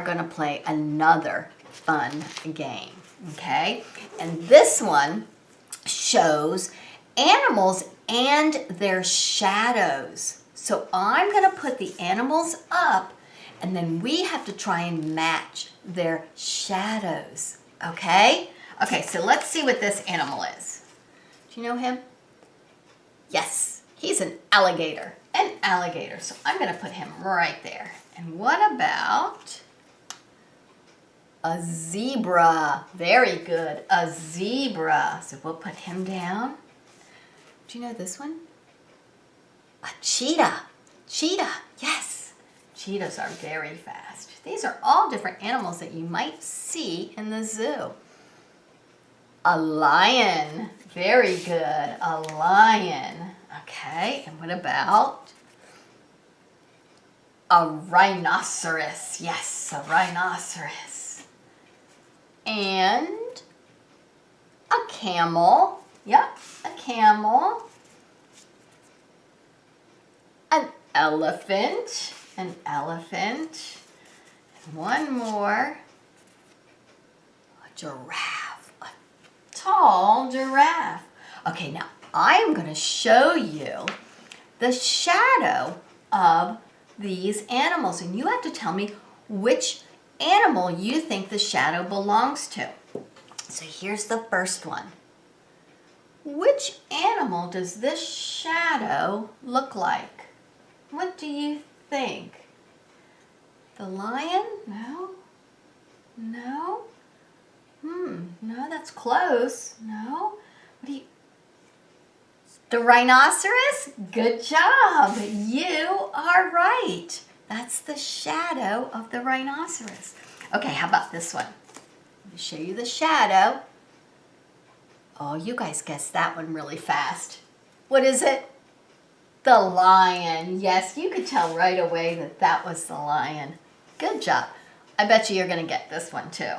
going to play another fun game, okay? And this one shows animals and their shadows. So I'm going to put the animals up, and then we have to try and match their shadows, okay? Okay, so let's see what this animal is. Do you know him? Yes, he's an alligator. An alligator. So I'm going to put him right there. And what about a zebra? Very good. A zebra. So we'll put him down. Do you know this one? A cheetah. Cheetah. Yes. Cheetahs are very fast. These are all different animals that you might see in the zoo. A lion. Very good. A lion. Okay. And what about a rhinoceros? Yes, a rhinoceros. And a camel. Yep, a camel. An elephant. An elephant. And one more. A giraffe. A tall giraffe. Okay, now I'm going to show you the shadow of these animals, and you have to tell me which animal you think the shadow belongs to. So here's the first one. Which animal does this shadow look like? What do you think? The lion? No? No? No, that's close. No? What do you... The rhinoceros? Good job. You are right. That's the shadow of the rhinoceros. Okay, how about this one? Let me show you the shadow. Oh, you guys guessed that one really fast. What is it? The lion. Yes, you could tell right away that that was the lion. Good job. I bet you're going to get this one too.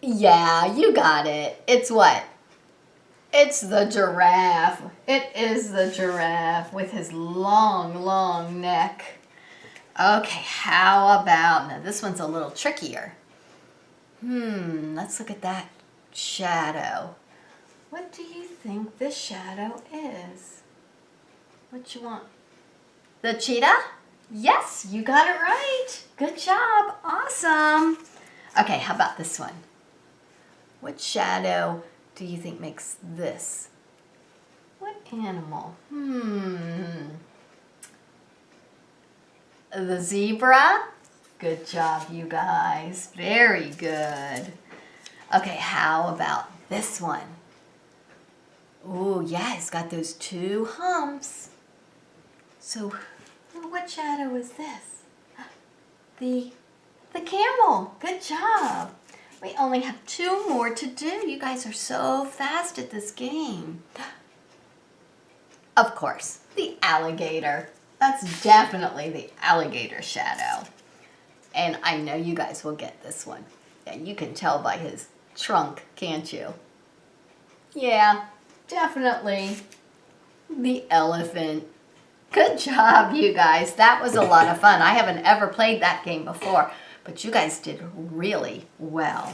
Yeah, you got it. It's what? It's the giraffe. It is the giraffe with his long, long neck. Okay, how about, now this one's a little trickier. Let's look at that shadow. What do you think this shadow is? What you want? The cheetah? Yes, you got it right. Good job. Awesome. Okay, how about this one? What shadow do you think makes this? What animal? The zebra? Good job, you guys. Very good. Okay, how about this one? Oh, yeah, it's got those two humps. So, what shadow is this? The camel. Good job. We only have 2 more to do. You guys are so fast at this game. Of course, the alligator. That's definitely the alligator shadow. And I know you guys will get this one. Yeah, you can tell by his trunk, can't you? Yeah, definitely the elephant. Good job, you guys. That was a lot of fun. I haven't ever played that game before, but you guys did really well.